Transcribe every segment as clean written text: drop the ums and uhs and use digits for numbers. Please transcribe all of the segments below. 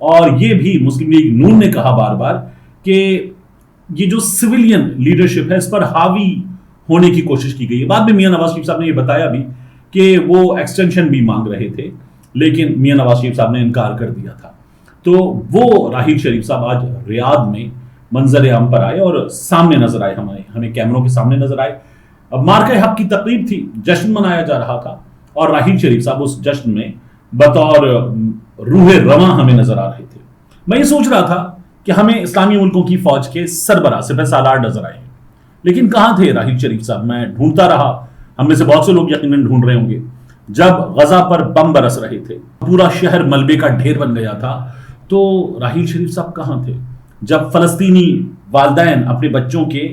اور یہ بھی مسلم لیگ نون نے کہا بار بار کہ یہ جو سویلین لیڈرشپ ہے اس پر حاوی ہونے کی کوشش کی گئی ہے. بعد میں میاں نواز شریف صاحب نے یہ بتایا بھی کہ وہ ایکسٹینشن بھی مانگ رہے تھے لیکن میاں نواز شریف صاحب نے انکار کر دیا تھا. تو وہ راحیل شریف صاحب آج ریاض میں منظر عام پر آئے اور سامنے نظر آئے, ہمیں کیمروں کے سامنے نظر آئے. اب مارکہ حق کی تقریب تھی, جشن منایا جا رہا تھا اور راحیل شریف صاحب اس جشن میں بطور روح رواں ہمیں نظر آ رہے تھے. میں یہ سوچ رہا تھا کہ ہمیں اسلامی ملکوں کی فوج کے سربراہ سپہ سالار نظر آئے لیکن کہاں تھے راحیل شریف صاحب. میں ڈھونڈتا رہا, ہم میں سے بہت سے لوگ یقیناً ڈھونڈ رہے ہوں گے. جب غزہ پر بم برس رہے تھے, پورا شہر ملبے کا ڈھیر بن گیا تھا, تو راحیل شریف صاحب کہاں تھے؟ جب فلسطینی والدین اپنے بچوں کے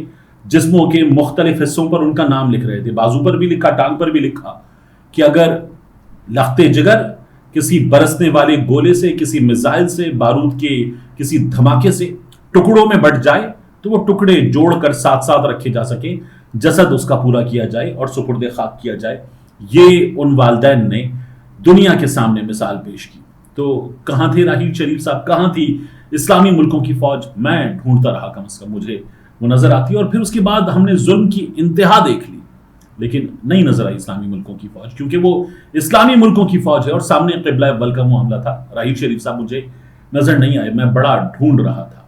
جسموں کے مختلف حصوں پر ان کا نام لکھ رہے تھے, بازو پر بھی لکھا, ٹانگ پر بھی لکھا کہ اگر لختے جگر کسی برسنے والے گولے سے, کسی میزائل سے, بارود کے کسی دھماکے سے ٹکڑوں میں بٹ جائے تو وہ ٹکڑے جوڑ کر ساتھ ساتھ رکھے جا سکے, جسد اس کا پورا کیا جائے اور سپرد خاک کیا جائے. یہ ان والدین نے دنیا کے سامنے مثال پیش کی. تو کہاں تھے راحیل شریف صاحب, کہاں تھی اسلامی ملکوں کی فوج؟ میں ڈھونڈتا رہا, کم از کم مجھے وہ نظر آتی. اور پھر اس کے بعد ہم نے ظلم کی انتہا دیکھ لی لیکن نہیں نظر آئی اسلامی ملکوں کی فوج, کیونکہ وہ اسلامی ملکوں کی فوج ہے اور سامنے قبلہ اول کا معاملہ تھا. راحیل شریف صاحب مجھے نظر نہیں آئے, میں بڑا ڈھونڈ رہا تھا.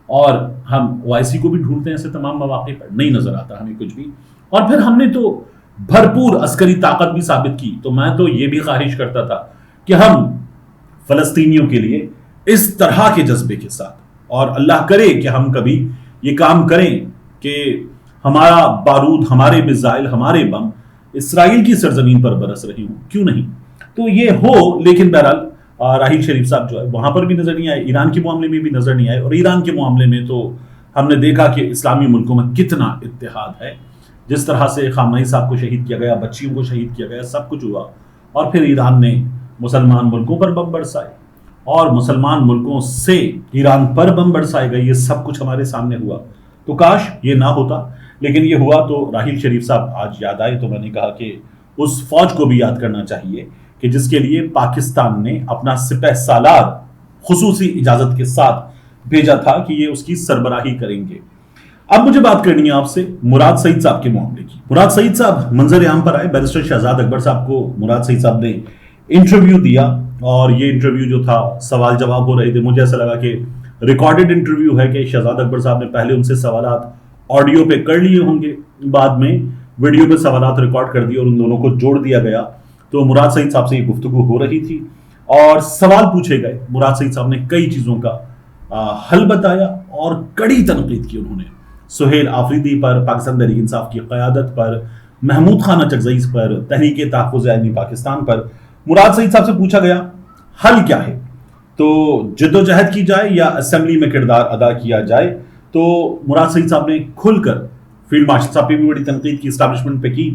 اور ہم OIC کو بھی ڈھونڈتے ہیں ایسے تمام مواقع پر, نہیں نظر آتا ہمیں کچھ بھی. اور پھر ہم نے تو بھرپور عسکری طاقت بھی ثابت کی. تو میں تو یہ بھی خواہش کرتا تھا کہ ہم فلسطینیوں کے لیے اس طرح کے جذبے کے ساتھ, اور اللہ کرے کہ ہم کبھی یہ کام کریں کہ ہمارا بارود, ہمارے میزائل, ہمارے بم اسرائیل کی سرزمین پر برس رہی ہوں, کیوں نہیں. تو یہ ہو, لیکن بہرحال راحیل شریف صاحب جو ہے وہاں پر بھی نظر نہیں آئے, ایران کے معاملے میں بھی نظر نہیں آئے. اور ایران کے معاملے میں تو ہم نے دیکھا کہ اسلامی ملکوں میں کتنا اتحاد ہے, جس طرح سے خامنئی صاحب کو شہید کیا گیا, بچیوں کو شہید کیا گیا, سب کچھ ہوا. اور پھر ایران نے مسلمان ملکوں پر بم برسائے اور مسلمان ملکوں سے ایران پر بم برسائے گئے. یہ سب کچھ ہمارے سامنے ہوا. تو کاش یہ نہ ہوتا, لیکن یہ ہوا. تو راحیل شریف صاحب آج یاد آئے تو میں نے کہا کہ اس فوج کو بھی یاد کرنا چاہیے کہ جس کے لیے پاکستان نے اپنا سپہ سالار خصوصی اجازت کے ساتھ بھیجا تھا کہ یہ اس کی سربراہی کریں گے. اب مجھے بات کرنی ہے آپ سے مراد سعید صاحب کے معاملے کی. مراد سعید صاحب منظر عام پر آئے. بیرسٹر شہزاد اکبر صاحب کو مراد سعید صاحب نے انٹرویو دیا اور یہ انٹرویو جو تھا سوال جواب ہو رہے تھے. مجھے ایسا لگا کہ ریکارڈڈ انٹرویو ہے کہ شہزاد اکبر صاحب نے پہلے ان سے سوالات آڈیو پہ کر لیے ہوں گے, بعد میں ویڈیو پہ سوالات ریکارڈ کر دیے اور ان دونوں کو جوڑ دیا گیا. تو مراد سعید صاحب سے یہ گفتگو ہو رہی تھی اور سوال پوچھے گئے. مراد سعید صاحب نے کئی چیزوں کا حل بتایا اور کڑی تنقید کی انہوں نے سہیل آفریدی پر, پاکستان تحریک انصاف کی قیادت پر, محمود خان اچکزئی پر, تحریک تحفظ آئینی پاکستان پر. مراد سعید صاحب سے پوچھا گیا حل کیا ہے, تو جد و جہد کی جائے یا اسمبلی میں کردار ادا کیا جائے. تو مراد سعید صاحب نے کھل کر فیلڈ مارشل صاحب پہ بھی بڑی تنقید کی, اسٹیبلشمنٹ پہ کی.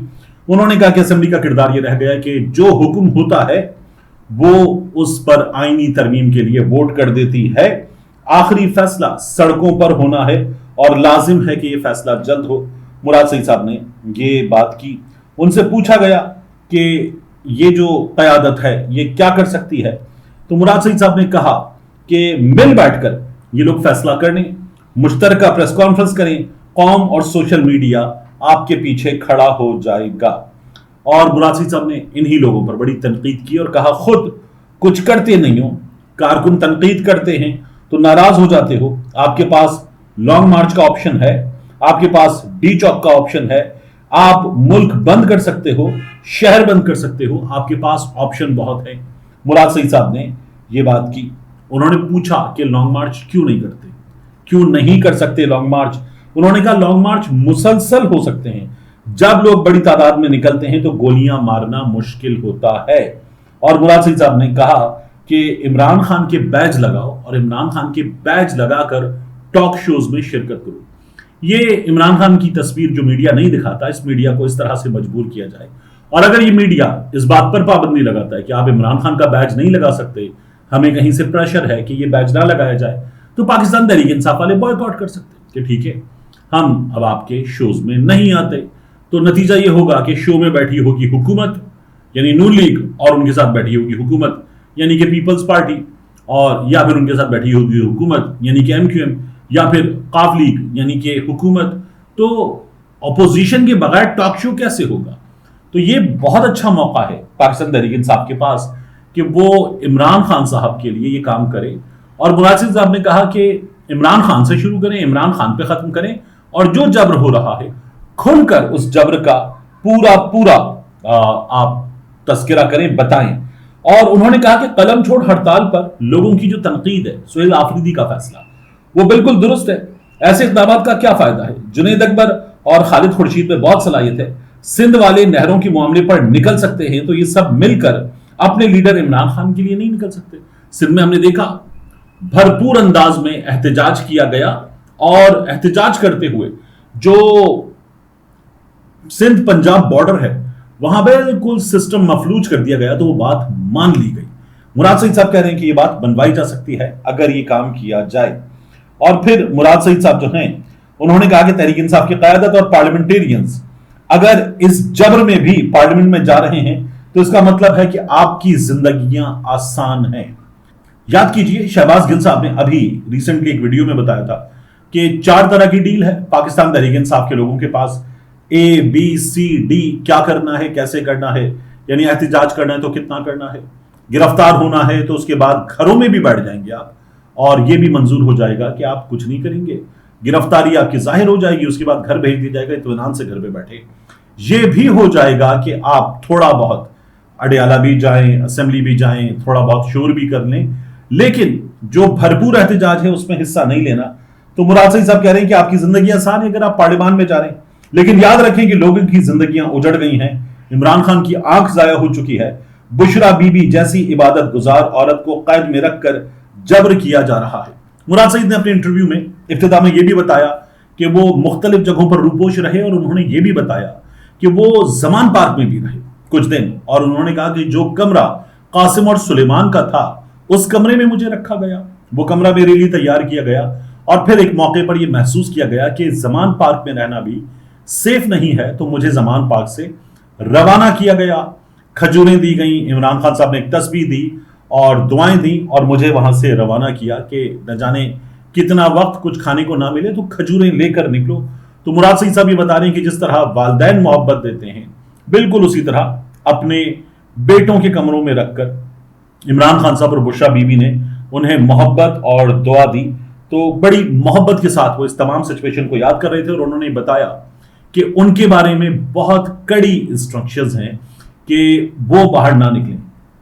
انہوں نے کہا کہ اسمبلی کا کردار یہ رہ گیا کہ جو حکم ہوتا ہے وہ اس پر آئینی ترمیم کے لیے ووٹ کر دیتی ہے. آخری فیصلہ سڑکوں پر ہونا ہے اور لازم ہے کہ یہ فیصلہ جلد ہو. مراد سعید صاحب نے یہ بات کی. ان سے پوچھا گیا کہ یہ جو قیادت ہے یہ کیا کر سکتی ہے, تو مراد سعید صاحب نے کہا کہ مل بیٹھ کر یہ لوگ فیصلہ کریں, مشترکہ پریس کانفرنس کریں, قوم اور سوشل میڈیا آپ کے پیچھے کھڑا ہو جائے گا. اور مراد سعید صاحب نے انہی لوگوں پر بڑی تنقید کی اور کہا خود کچھ کرتے نہیں ہو, کارکن تنقید کرتے ہیں تو ناراض ہو جاتے ہو. آپ کے پاس لانگ مارچ کا آپشن ہے, آپ کے پاس ڈی چوک کا آپشن ہے, آپ ملک بند کر سکتے ہو, شہر بند کر سکتے ہو, آپ کے پاس آپشن بہت ہے. مراد سعید صاحب نے یہ بات کی. انہوں نے پوچھا کہ لانگ مارچ کیوں نہیں کرتے, کیوں نہیں کر سکتے لانگ مارچ. انہوں نے کہا لانگ مارچ مسلسل ہو سکتے ہیں, جب لوگ بڑی تعداد میں نکلتے ہیں تو گولیاں مارنا مشکل ہوتا ہے. اور مراد سعید صاحب نے کہا کہ عمران خان کے بیج لگاؤ اور عمران خان کے بیج لگا کر ٹاک شوز میں شرکت کرو. یہ عمران خان کی تصویر جو میڈیا نہیں دکھاتا, اس میڈیا کو اس طرح سے مجبور کیا جائے. اور اگر یہ میڈیا اس بات پر پابندی لگاتا ہے کہ آپ عمران خان کا بیج نہیں لگا سکتے, ہمیں کہیں سے پریشر ہے کہ یہ بیج نہ لگایا جائے, تو پاکستان تحریک انصاف والے بوائکاٹ کر سکتے کہ ٹھیک ہے ہم اب آپ کے شوز میں نہیں آتے. تو نتیجہ یہ ہوگا کہ شو میں بیٹھی ہوگی حکومت یعنی نون لیگ, اور ان کے ساتھ بیٹھی ہوگی حکومت یعنی کہ پیپلز پارٹی, اور یا پھر ان کے ساتھ بیٹھی ہوگی حکومت یعنی کہ MQM یا پھر قاف لیگ یعنی کہ حکومت. تو اپوزیشن کے بغیر ٹاک شو کیسے ہوگا؟ تو یہ بہت اچھا موقع ہے پاکستان تحریک انصاف کے پاس کہ وہ عمران خان صاحب کے لیے یہ کام کرے. اور مراد سعید صاحب نے کہا کہ عمران خان سے شروع کریں, عمران خان پہ ختم کریں, اور جو جبر ہو رہا ہے کھل کر اس جبر کا پورا آپ تذکرہ کریں, بتائیں. اور انہوں نے کہا کہ قلم چھوڑ ہڑتال پر لوگوں کی جو تنقید ہے, سہیل آفریدی کا فیصلہ وہ بالکل درست ہے. ایسے اقدامات کا کیا فائدہ ہے؟ جنید اکبر اور خالد خورشید پہ بہت صلاحیت ہے, سندھ والے نہروں کے معاملے پر نکل سکتے ہیں, تو یہ سب مل کر اپنے لیڈر عمران خان کے لیے نہیں نکل سکتے. سندھ میں ہم نے دیکھا بھرپور انداز میں احتجاج کیا گیا, اور احتجاج کرتے ہوئے جو سندھ پنجاب بارڈر ہے وہاں بالکل سسٹم مفلوج کر دیا گیا, تو وہ بات مان لی گئی. مراد سعید صاحب کہہ رہے ہیں کہ یہ بات بنوائی جا سکتی ہے اگر یہ کام کیا جائے. اور پھر مراد سعید صاحب جو ہیں انہوں نے کہا کہ تحریک انصاف کی قیادت اور پارلیمنٹیرینز اگر اس جبر میں بھی پارلیمنٹ میں جا رہے ہیں تو اس کا مطلب ہے کہ آپ کی زندگیاں آسان ہیں. یاد کیجئے شہباز گل صاحب نے ابھی ریسنٹلی ایک ویڈیو میں بتایا تھا کہ 4 طرح کی ڈیل ہے پاکستان تحریک انصاف کے لوگوں کے پاس, ABCD کیا کرنا ہے, کیسے کرنا ہے, یعنی احتجاج کرنا ہے تو کتنا کرنا ہے, گرفتار ہونا ہے تو اس کے بعد گھروں میں بھی بیٹھ جائیں گے آپ, اور یہ بھی منظور ہو جائے گا کہ آپ کچھ نہیں کریں گے, گرفتاری آپ کی ظاہر ہو جائے گی, اس کے بعد گھر بھیج دیا جائے گا, اطمینان سے گھر پہ بیٹھے. یہ بھی ہو جائے گا کہ آپ تھوڑا بہت اڈیالہ بھی جائیں, اسمبلی بھی جائیں, تھوڑا بہت شور بھی کر لیں, لیکن جو بھرپور احتجاج ہے اس میں حصہ نہیں لینا. تو مراد سعید صاحب کہہ رہے ہیں کہ آپ کی زندگی آسان ہے اگر آپ پارلیمان میں جا رہے ہیں, لیکن یاد رکھیں کہ لوگوں کی زندگیاں اجڑ گئی ہیں, عمران خان کی آنکھ ضائع ہو چکی ہے, بشرا بی بی جیسی عبادت گزار عورت کو قید میں رکھ کر جبر کیا جا رہا ہے. مراد سعید نے اپنے انٹرویو میں ابتدا میں یہ بھی بتایا کہ وہ مختلف جگہوں پر روپوش رہے, اور انہوں نے یہ بھی بتایا کہ وہ زمان پارک میں بھی رہے کچھ دن, اور انہوں نے کہا کہ جو کمرہ قاسم اور سلیمان کا تھا اس کمرے میں مجھے رکھا گیا, وہ کمرہ میرے لیے تیار کیا گیا, اور پھر ایک موقع پر یہ محسوس کیا گیا کہ زمان پارک میں رہنا بھی سیف نہیں ہے, تو مجھے زمان پارک سے روانہ کیا گیا. کھجوریں دی گئیں, عمران خان صاحب نے ایک تسبیح دی اور دعائیں دیں, اور مجھے وہاں سے روانہ کیا کہ نہ جانے کتنا وقت کچھ کھانے کو نہ ملے تو کھجوریں لے کر نکلو. تو مراد سعید صاحب یہ بتا رہے ہیں کہ جس طرح والدین محبت دیتے ہیں بالکل اسی طرح اپنے بیٹوں کے کمروں میں رکھ کر عمران خان صاحب اور بشرا بی بی نے انہیں محبت اور دعا دی. تو بڑی محبت کے ساتھ وہ اس تمام سچویشن کو یاد کر رہے تھے, اور انہوں نے بتایا کہ ان کے بارے میں بہت کڑی انسٹرکشنز ہیں کہ وہ باہر نہ نکلیں.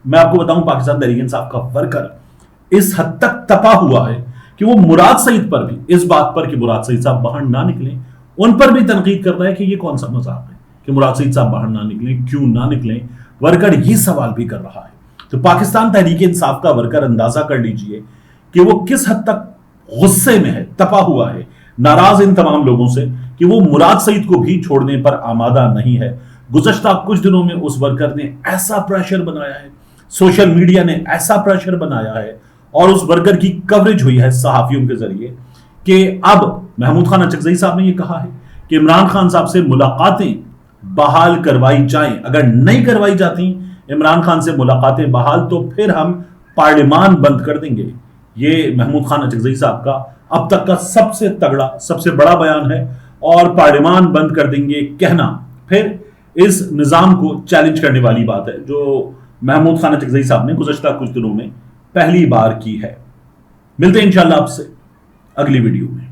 میں آپ کو بتاؤں پاکستان تحریک انصاف کا ورکر اس حد تک تپا ہوا ہے کہ وہ مراد سعید پر بھی اس بات پر کہ مراد سعید صاحب باہر نہ نکلیں, ان پر بھی تنقید کر رہا ہے کہ یہ کون سا مذاق ہے کہ مراد سعید صاحب باہر نہ نکلیں, کیوں نہ نکلیں. ورکر یہ سوال بھی کر رہا ہے. تو پاکستان تحریک انصاف کا ورکر اندازہ کر لیجئے کہ وہ کس حد تک غصے میں ہے, تپا ہوا ہے, ناراض ان تمام لوگوں سے کہ وہ مراد سعید کو بھی چھوڑنے پر آمادہ نہیں ہے. گزشتہ کچھ دنوں میں اس ورکر نے ایسا پریشر بنایا ہے, سوشل میڈیا نے ایسا پریشر بنایا ہے, اور اس ورکر کی کوریج ہوئی ہے صحافیوں کے ذریعے کہ اب محمود خان اچکزئی صاحب نے یہ کہا ہے کہ عمران خان صاحب سے ملاقاتیں بحال کروائی جائیں. اگر نہیں کروائی جاتی عمران خان سے ملاقاتیں بحال تو پھر ہم پارلیمان بند کر دیں گے. یہ محمود خان اچکزئی صاحب کا اب تک کا سب سے تگڑا, سب سے بڑا بیان ہے, اور پارلیمان بند کر دیں گے کہنا پھر اس نظام کو چیلنج کرنے والی بات ہے جو محمود خان اچکزئی صاحب نے گزشتہ کچھ دنوں میں پہلی بار کی ہے. ملتے ہیں انشاءاللہ آپ سے اگلی ویڈیو میں.